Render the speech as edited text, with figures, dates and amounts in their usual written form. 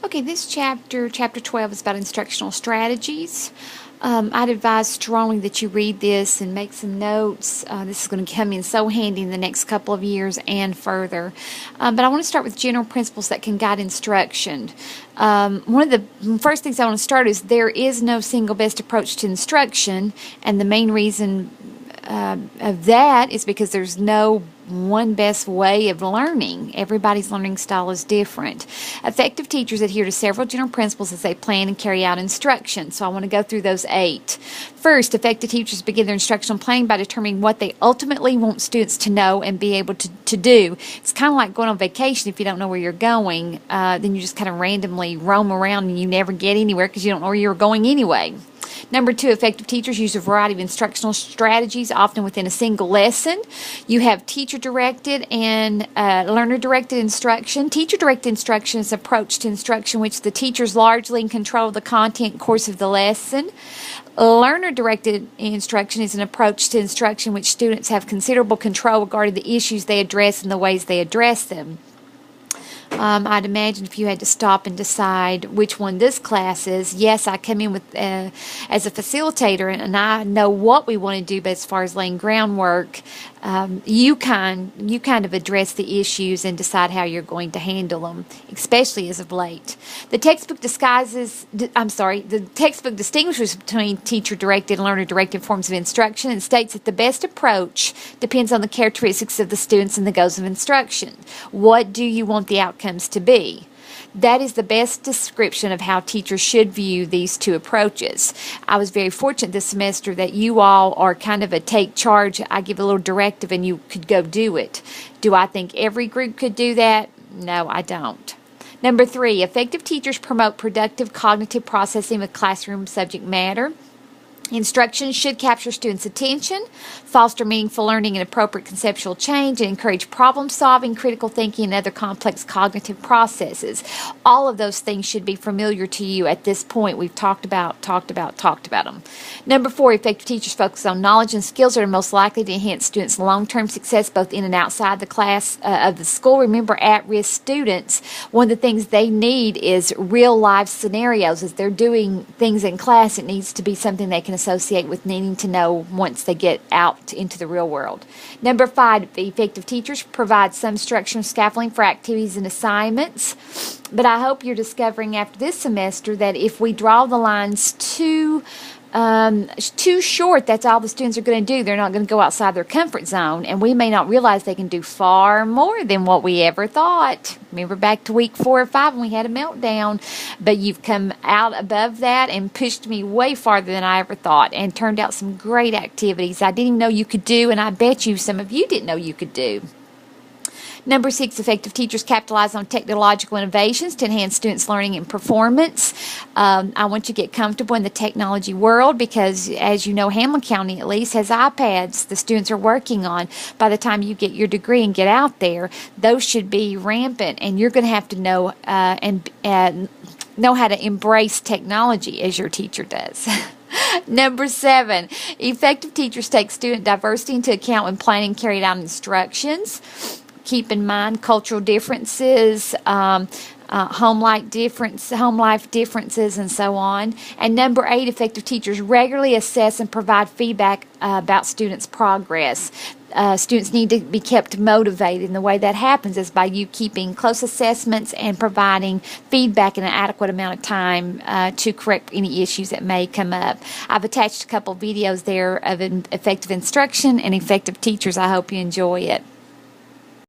Okay, this chapter 12, is about instructional strategies. I'd advise strongly that you read this and make some notes. This is going to come in so handy in the next couple of years and further. But I want to start with general principles that can guide instruction. One of the first things I want to start is there is no single best approach to instruction, and the main reason of that is because there's no one best way of learning. Everybody's learning style is different. Effective teachers adhere to several general principles as they plan and carry out instruction. So I want to go through those 8. First, effective teachers begin their instructional planning by determining what they ultimately want students to know and be able to do. It's kind of like going on vacation. If you don't know where you're going, then you just kind of randomly roam around and you never get anywhere because you don't know where you're going anyway. Number 2, effective teachers use a variety of instructional strategies, often within a single lesson. You have teacher-directed and learner-directed instruction. Teacher-directed instruction is an approach to instruction which the teacher is largely in control of the content and course of the lesson. Learner-directed instruction is an approach to instruction which students have considerable control regarding the issues they address and the ways they address them. I'd imagine if you had to stop and decide which one this class is, yes, I come in with as a facilitator and I know what we want to do, but as far as laying groundwork, you kind of address the issues and decide how you're going to handle them, especially as of late. The textbook distinguishes between teacher-directed and learner-directed forms of instruction and states that the best approach depends on the characteristics of the students and the goals of instruction. What do you want the outcomes to be? That is the best description of how teachers should view these 2 approaches. I was very fortunate this semester that you all are kind of a take charge. I give a little directive and you could go do it. Do I think every group could do that? No, I don't. Number 3, effective teachers promote productive cognitive processing with classroom subject matter. Instruction should capture students' attention, foster meaningful learning and appropriate conceptual change, and encourage problem-solving, critical thinking, and other complex cognitive processes. All of those things should be familiar to you at this point. We've talked about them. Number 4, effective teachers focus on knowledge and skills that are most likely to enhance students' long-term success both in and outside the class of the school. Remember, at-risk students, one of the things they need is real-life scenarios. As they're doing things in class, it needs to be something they can associate with needing to know once they get out into the real world. Number 5, effective teachers provide some structure and scaffolding for activities and assignments. But I hope you're discovering after this semester that if we draw the lines too short, that's all the students are going to do. They're not going to go outside their comfort zone, and we may not realize they can do far more than what we ever thought. Remember back to week 4 or 5 when we had a meltdown, but you've come out above that and pushed me way farther than I ever thought and turned out some great activities I didn't even know you could do, and I bet you some of you didn't know you could do. Number 6, effective teachers capitalize on technological innovations to enhance students' learning and performance. I want you to get comfortable in the technology world because, as you know, Hamlin County at least has iPads the students are working on. By the time you get your degree and get out there, those should be rampant, and you're going to have to know know how to embrace technology as your teacher does. Number 7, effective teachers take student diversity into account when planning and carrying out instructions. Keep in mind cultural differences, home life differences, and so on. And number 8, effective teachers regularly assess and provide feedback about students' progress. Students need to be kept motivated, and the way that happens is by you keeping close assessments and providing feedback in an adequate amount of time to correct any issues that may come up. I've attached a couple videos there of effective instruction and effective teachers. I hope you enjoy it.